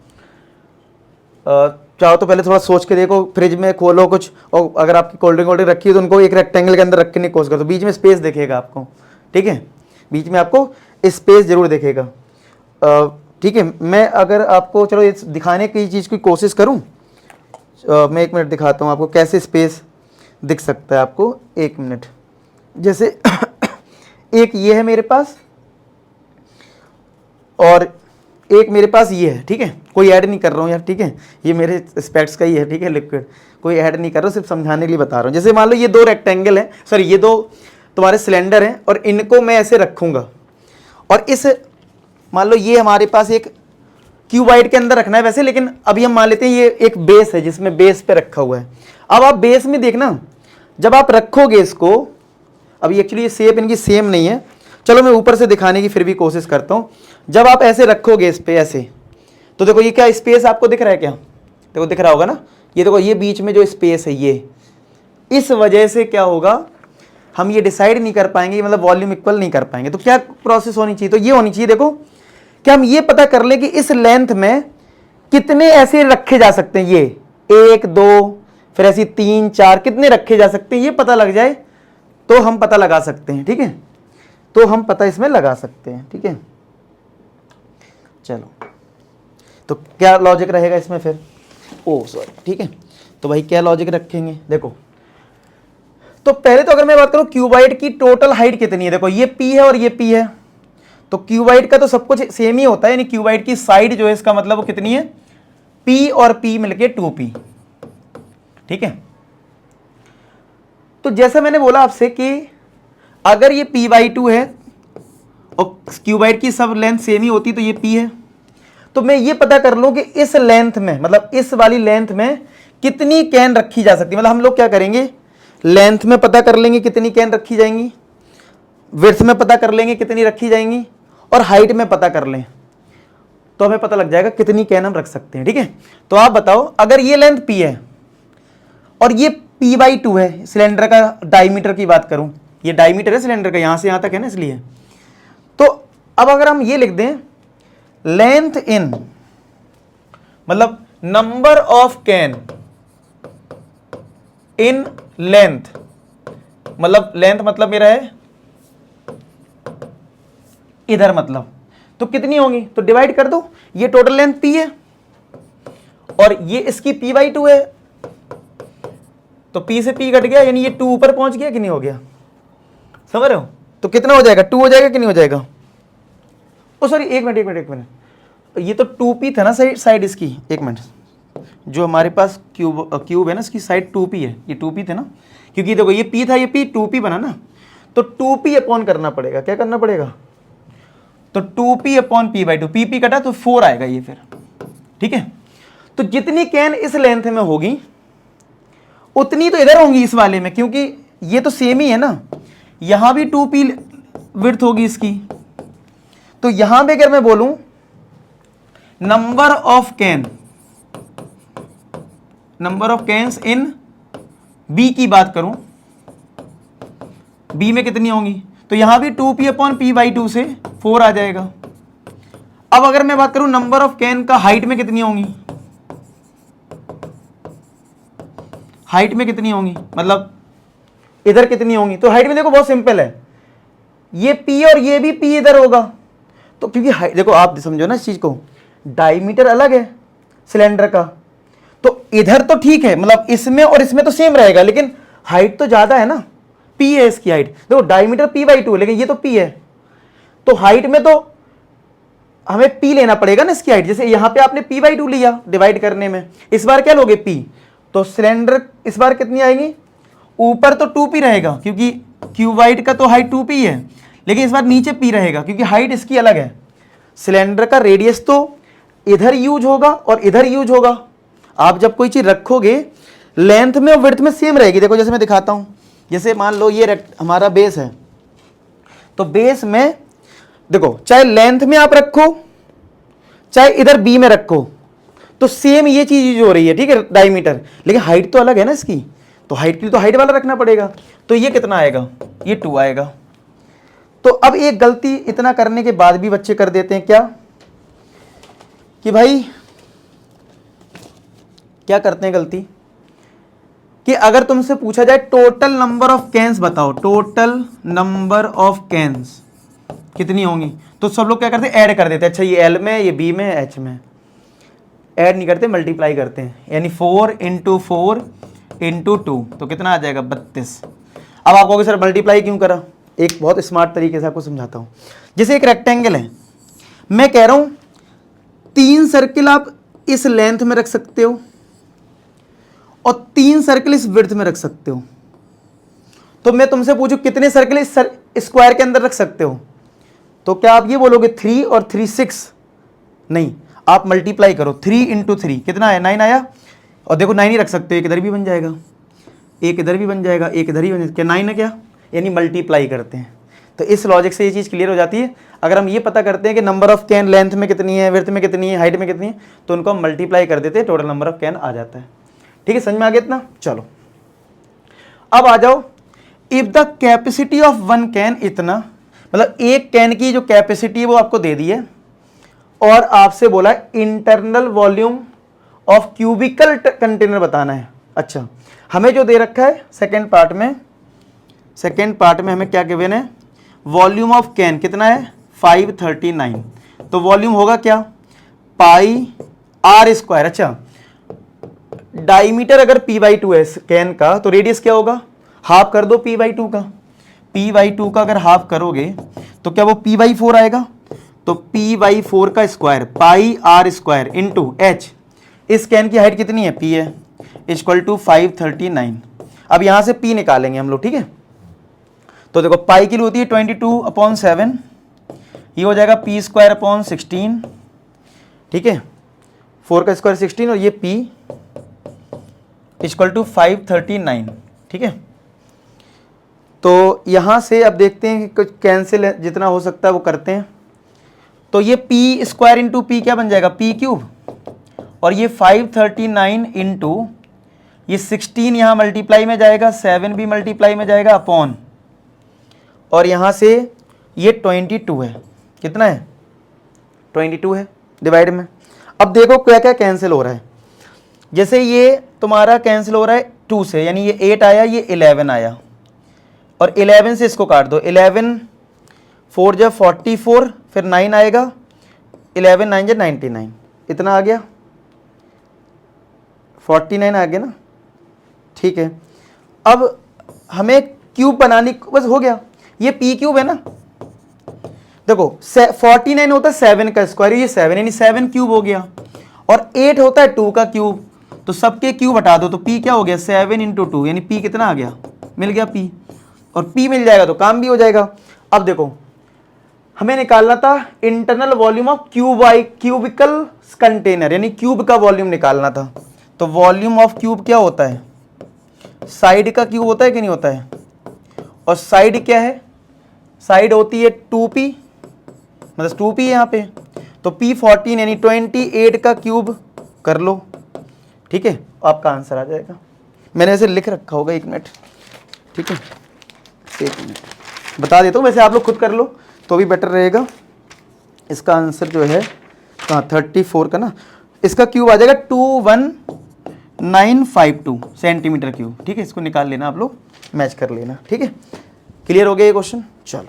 चाहो तो पहले थोड़ा सोच के देखो, फ्रिज में खोलो कुछ, और अगर आपकी कोल्ड ड्रिंक रखी है तो उनको एक रेक्टेंगल के अंदर रखने की कोशिश करो, तो बीच में स्पेस दिखेगा आपको, ठीक है, बीच में आपको स्पेस जरूर दिखेगा, ठीक है। मैं अगर आपको चलो ये दिखाने की चीज़ की कोशिश करूं, मैं 1 मिनट दिखाता हूं आपको कैसे स्पेस दिख सकता है आपको। 1 मिनट, जैसे एक ये है मेरे पास और एक मेरे पास ये है, ठीक है, कोई ऐड नहीं कर रहा हूँ यार, ठीक है, ये मेरे स्पेक्ट्स का ही है, ठीक है, लिक्विड, कोई ऐड नहीं कर रहा हूँ, सिर्फ समझाने के लिए बता रहा हूँ। जैसे मान लो ये 2 रेक्टेंगल हैं, सॉरी ये 2 तुम्हारे सिलेंडर हैं, और इनको मैं ऐसे रखूँगा, और इस मान लो ये हमारे पास एक क्यूबाइड के अंदर रखना है वैसे, लेकिन अभी हम मान लेते हैं ये एक बेस है जिसमें बेस पे रखा हुआ है। अब आप बेस में देखना, जब आप रखोगे इसको, अभी एक्चुअली ये शेप इनकी सेम नहीं है, चलो मैं ऊपर से दिखाने की फिर भी कोशिश करता हूँ। जब आप ऐसे रखोगे इस पे ऐसे, तो देखो ये क्या स्पेस आपको दिख रहा है क्या, देखो दिख रहा होगा ना, ये देखो ये बीच में जो स्पेस है ये, इस वजह से क्या होगा, हम ये डिसाइड नहीं कर पाएंगे, मतलब वॉल्यूम इक्वल नहीं कर पाएंगे। तो क्या प्रोसेस होनी चाहिए, तो ये होनी चाहिए, देखो क्या हम ये पता कर लें कि इस लेंथ में कितने ऐसे रखे जा सकते हैं, ये 1 2 फिर ऐसी 3 4 कितने रखे जा सकते हैं, ये पता लग जाए तो हम पता लगा सकते हैं, ठीक है, तो हम पता इसमें लगा सकते हैं, ठीक है। चलो तो क्या लॉजिक रहेगा इसमें फिर, ओ सॉरी, ठीक है, तो भाई क्या लॉजिक रखेंगे, देखो तो पहले तो अगर मैं बात करूं क्यूबाइड की टोटल हाइट कितनी है, देखो ये पी है और ये पी है, तो क्यूबाइड का तो सब कुछ सेम ही होता है, यानी क्यूबाइड की साइड जो है इसका मतलब वो कितनी है, पी और पी मिलके 2p, ठीक है। तो जैसा मैंने बोला आपसे कि अगर ये p/2 है और क्यूबाइड की सब लेंथ सेम ही होती तो ये p है, तो मैं ये पता कर लूं कि इस लेंथ में, मतलब इस वाली लेंथ में कितनी कैन रखी जा सकती है। मतलब हम लोग क्या करेंगे, लेंथ में पता कर लेंगे कितनी कैन रखी जाएंगी, विड्थ में पता कर लेंगे कितनी रखी जाएंगी, और हाइट में पता कर लें तो हमें पता लग जाएगा कितनी कैन हम रख सकते हैं, ठीक है। तो आप बताओ, अगर ये लेंथ p है और ये p/2 है, सिलेंडर का डायमीटर की बात करूं, ये डायमीटर है सिलेंडर का, यहां से यहां तक है ना, इसलिए तो अब अगर हम ये लिख दें लेंथ इन, मतलब number of can in length, मतलब लेंथ मतलब मेरा है इधर, मतलब तो कितनी होंगी, तो डिवाइड कर दो, ये टोटल लेंथ p है और ये इसकी p/2 है, तो p से p कट गया, यानी ये 2 ऊपर पहुंच गया कि नहीं हो गया, समझ रहे हो, तो कितना हो जाएगा, 2 हो जाएगा कि नहीं हो जाएगा। ओ सॉरी, एक मिनट, ये तो 2p था ना साइड इसकी, 1 मिनट, जो हमारे पास क्यूब है ना, इसकी साइड 2p है, ये 2p थे ना, क्योंकि देखो ये p था, ये p 2p बना ना, तो 2p अपॉन करना पड़ेगा, क्या करना पड़ेगा, तो 2p अपॉन p/2, p कटा तो 4 आएगा ये फिर, ठीक है। तो जितनी कैन इस लेंथ में होगी उतनी तो इधर होंगी इस वाले में, क्योंकि ये तो सेम ही है ना, यहां भी 2p विड्थ होगी इसकी, तो यहां पे अगर मैं बोलूं number of cans in B की बात करूं, बी में कितनी होंगी, तो यहां भी 2p अपॉन p/2 से 4 आ जाएगा। अब अगर मैं बात करूं नंबर ऑफ कैन का हाइट में कितनी होंगी, हाइट में कितनी होंगी, मतलब इधर कितनी होंगी, तो हाइट में देखो बहुत सिंपल है, ये p और ये भी p इधर होगा, तो क्योंकि देखो आप समझो ना इस चीज को, डायमीटर अलग है सिलेंडर का, तो इधर तो ठीक है, मतलब इसमें और इसमें तो सेम रहेगा, लेकिन हाइट तो ज्यादा है ना, p है इसकी हाइट, देखो डायमीटर p/2 लेकिन ये तो p है, तो हाइट में तो हमें p लेना पड़ेगा ना इसकी हाइट, जैसे यहां पे आपने p/2 लिया डिवाइड करने में, इस बार क्या लोगे p, तो सिलेंडर इस बार कितनी आएगी, ऊपर तो 2p रहेगा क्योंकि क्यूबाइड का तो हाइट 2p है, लेकिन इस बार नीचे p रहेगा क्योंकि हाइट इसकी अलग है। सिलेंडर का रेडियस तो इधर यूज होगा और इधर यूज होगा, आप जब कोई चीज रखोगे लेंथ में और विड्थ में सेम रहेगी। देखो जैसे मैं दिखाता हूं, जैसे मान लो ये हमारा बेस है, तो बेस में देखो चाहे लेंथ में आप रखो चाहे इधर बी में रखो, तो सेम ये चीज यूज हो रही है, ठीक है, डायमीटर, लेकिन हाइट तो अलग है ना इसकी, तो हाइट के लिए तो हाइट वाला रखना पड़ेगा, तो ये कितना आएगा, ये 2 आएगा। तो अब एक गलती इतना करने के बाद भी बच्चे कर देते हैं क्या, कि भाई क्या करते हैं गलती कि अगर तुमसे पूछा जाए टोटल नंबर ऑफ कैन्स बताओ, टोटल नंबर ऑफ कैन्स कितनी होंगी, तो सब लोग क्या करते हैं, ऐड कर देते हैं। अच्छा ये एल में, ये बी में, एच में, ऐड नहीं करते, मल्टीप्लाई करते हैं। यानी 4 × 4 × 2 तो कितना आ जाएगा 32। अब आप कहोगे सर मल्टीप्लाई क्यों करा, एक बहुत स्मार्ट तरीके से आपको समझाता हूं। जैसे एक रेक्टेंगल है, मैं कह रहा हूं 3 सर्किल आप इस लेंथ में रख सकते हो और 3 सर्किल इस विड्थ में रख सकते हो। तो मैं तुमसे पूछूं कितने सर्किल इस स्क्वायर के अंदर रख सकते हो, तो क्या आप ये बोलोगे 3 और 3 6? नहीं, आप मल्टीप्लाई करो। 3 × 3 कितना आया, 9 आया। और देखो 9 ही रख सकते हो, एक इधर भी बन जाएगा, एक इधर भी बन जाएगा, एक इधर ही बन जाएगा, क्या 9 है क्या, यानी मल्टीप्लाई करते हैं। तो इस लॉजिक से ये चीज़ क्लियर हो जाती है। अगर हम ये पता करते हैं कि नंबर ऑफ कैन लेंथ में कितनी है, विड्थ में कितनी है, हाइट में कितनी है, तो उनको हम मल्टीप्लाई कर देते हैं, टोटल नंबर ऑफ कैन आ जाता है। ठीक है, समझ में आ गया इतना। चलो अब आ जाओ, if the capacity of one can इतना, मतलब एक कैन की जो कैपेसिटी है वो आपको दे दी है और आपसे बोला है internal volume of cubicle container बताना है। अच्छा, हमें जो दे रखा है सेकेंड पार्ट में हमें क्या गिवन है, वॉल्यूम ऑफ कैन कितना है 539। तो वॉल्यूम होगा क्या, पाई आर स्क्वायर। अच्छा, डायमीटर अगर p/2 है कैन का, तो रेडियस क्या होगा, हाफ कर दो p/2 का। p/2 का अगर हाफ करोगे तो क्या वो p/4 आएगा, तो p/4 का square pi r square into h. इस कैन की हाइट कितनी है, p है, इक्वल टू 539। अब यहां से p निकालेंगे हम लोग, ठीक है। तो देखो पाई की होती है 22/7, ये हो जाएगा p²/16, ठीक है, 4 का स्क्वायर 16 और ये p इक्वल टू 539, ठीक है। तो यहां से अब देखते हैं कि कुछ कैंसिल जितना हो सकता है वो करते हैं। तो ये p² × p क्या बन जाएगा, p³ और ये 539 इंटू ये 16 यहाँ मल्टीप्लाई में जाएगा, 7 भी मल्टीप्लाई में जाएगा अपॉन, और यहाँ से ये 22 है, कितना है 22 है डिवाइड में। अब देखो क्या क्या कैंसिल हो रहा है, जैसे ये तुम्हारा कैंसिल हो रहा है 2 से, यानी ये 8 आया, ये 11 आया, और 11 से इसको काट दो, 11 4 जब 44, फिर 9 आएगा, 11 9 जब 99, इतना आ गया, 49 आ गया ना, ठीक है। अब हमें क्यूब बनाने बस हो गया, ये p³ है ना, देखो 49 होता है 7 का स्क्वायर, ये 7 यानी 7 क्यूब हो गया, और 8 होता है 2 का क्यूब, तो सबके क्यूब हटा दो, तो p क्या हो गया 7 × 2, यानी p कितना आ गया, मिल गया p, और p मिल जाएगा तो काम भी हो जाएगा। अब देखो हमें निकालना था internal volume of cubicle container, यानी क्यूब का वॉल्यूम निकालना था। तो वॉल्यूम ऑफ क्यूब क्या होता है, साइड का क्यूब होता है कि नहीं होता है, और साइड क्या है, साइड होती है 2p, मतलब 2p है यहाँ पे, तो p14 यानी 28 का क्यूब कर लो, ठीक है, आपका आंसर आ जाएगा। मैंने ऐसे लिख रखा होगा, 1 मिनट, ठीक है, 1 मिनट बता देता हूँ, वैसे आप लोग खुद कर लो तो भी बेटर रहेगा। इसका आंसर जो है कहाँ 34 का ना, इसका क्यूब आ जाएगा 21952 सेंटीमीटर क्यूब, ठीक है। इसको निकाल लेना आप लोग, मैच कर लेना, ठीक है। क्लियर हो गया ये क्वेश्चन। चलो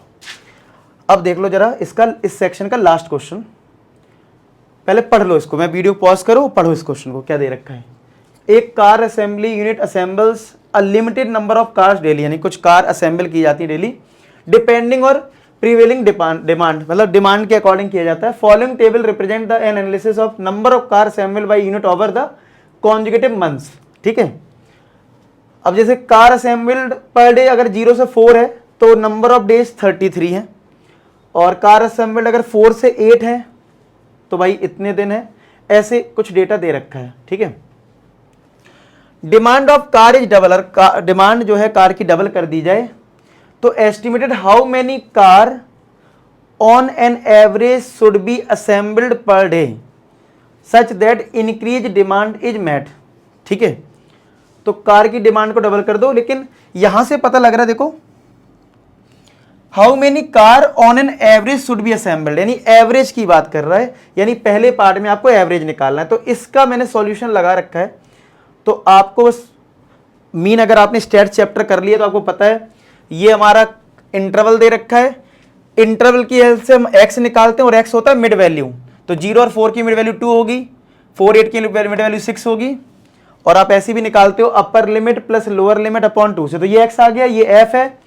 अब देख लो जरा इसका, इस सेक्शन का लास्ट क्वेश्चन, पहले पढ़ लो इसको, मैं वीडियो पॉज करो, पढ़ो इस क्वेश्चन को, क्या दे रखा है। एक car assembly unit assembles a limited number of cars daily, यानी कुछ कार असेंबल की जाती है डेली, डिपेंडिंग और प्रीवेलिंग डिमांड, मतलब डिमांड के अकॉर्डिंग किया जाता है। Following table represent the N analysis of number of car assemble by unit over the conjugative months, ठीक है। अब जैसे कार असेंबल्ड पर डे अगर 0 से 4 है तो नंबर ऑफ डेज 33 है, और कार असेंबल्ड अगर 4 से 8 है तो भाई इतने दिन है, ऐसे कुछ डेटा दे रखा है, ठीक है। Demand of car is double, demand जो है कार की डबल कर दी जाए तो estimated how many car on an average should be assembled per day such that increase demand is met, ठीक है। तो कार की डिमांड को डबल कर दो, लेकिन यहां से पता लग रहा है, देखो how many car on an average should be assembled, यानी एवरेज की बात कर रहा है, यानी पहले पार्ट में आपको एवरेज निकालना है। तो इसका मैंने सॉल्यूशन लगा रखा है, तो आपको मीन अगर आपने स्टैट चैप्टर कर लिया तो आपको पता है ये हमारा इंटरवल दे रखा है, इंटरवल की हेल्प से हम एक्स निकालते हैं और एक्स होता है मिड वैल्यू। तो 0 और 4 की मिड वैल्यू 2 होगी, 4 8 की मिड वैल्यू 6 होगी, और आप ऐसी भी निकालते हो upper limit plus lower limit upon 2 से, तो ये एक्स आ गया, ये एफ है।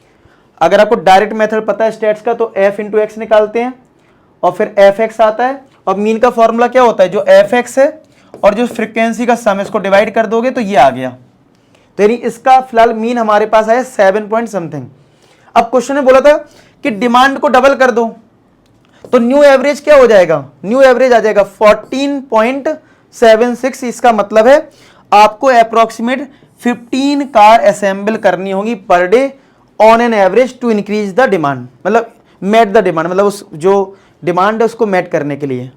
अगर आपको डायरेक्ट मेथड पता है स्टैट्स का तो एफ इंटू एक्स निकालते हैं और फिर एफ एक्स आता है, और मीन का फॉर्मूला क्या होता है, जो एफ एक्स है और जो फ्रीक्वेंसी का सम इसको डिवाइड कर दोगे तो ये आ गया। तो यानी इसका फिलहाल मीन हमारे पास आया 7 पॉइंट समथिंग। अब क्वेश्चन ने बोला था कि डिमांड को डबल कर दो, तो न्यू एवरेज क्या हो जाएगा, न्यू एवरेज आ जाएगा 14.76। इसका मतलब है आपको अप्रोक्सीमेट 15 कार असेंबल करनी होगी per day on an average to increase the demand, मतलब मेट द डिमांड, मतलब उस जो डिमांड है उसको मेट करने के लिए।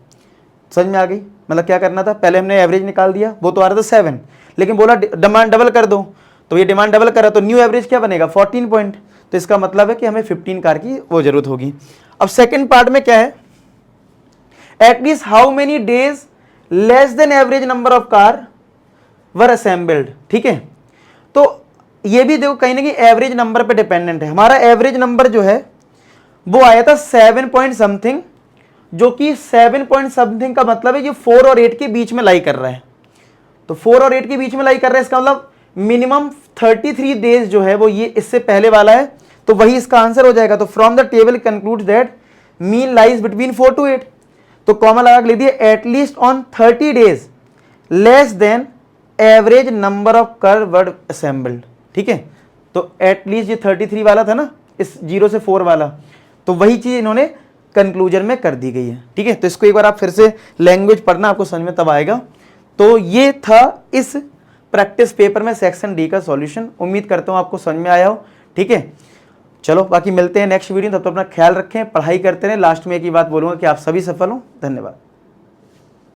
समझ में आ गई, मतलब क्या करना था, पहले हमने एवरेज निकाल दिया, वो तो आ रहा था 7, लेकिन बोला डिमांड डबल कर दो, तो ये डिमांड डबल करा तो न्यू एवरेज क्या बनेगा 14 पॉइंट। तो इसका मतलब है कि हमें 15 कार की वो जरूरत होगी। अब सेकंड पार्ट में क्या है, at least how many days less than average number of car were assembled. ठीक है, तो ये भी देखो कहीं ना कहीं एवरेज नंबर पे डिपेंडेंट है। हमारा एवरेज नंबर जो है वो आया था 7 पॉइंट समथिंग, जो कि 7 पॉइंट समथिंग का मतलब है ये 4 और 8 के बीच में लाई कर रहा है। तो 4 और 8 के बीच में लाई कर रहा है, इसका मतलब मिनिमम 33 डेज जो है वो ये इससे पहले वाला है, तो वही इसका आंसर हो जाएगा। तो from the table concludes that mean lies between 4 to 8, तो कॉमा लगा के लिख दिया at least on 30 days less than average number of कर वर्ड असेंबल्ड। ठीक है, तो एटलीस्ट ये 33 वाला था ना, इस 0 से 4 वाला, तो वही चीज इन्होंने कंक्लूजन में कर दी गई है। ठीक है, तो इसको एक बार आप फिर से लैंग्वेज पढ़ना, आपको समझ में तब आएगा। तो ये था इस प्रैक्टिस पेपर में सेक्शन डी का सॉल्यूशन। उम्मीद करता हूँ आपको समझ में आया हो। ठीक है, चलो बाकी मिलते हैं नेक्स्ट वीडियो, तब तक अपना ख्याल रखें, पढ़ाई करते रहें। लास्ट में एक ही बात बोलूँगा कि आप सभी सफल हों। धन्यवाद।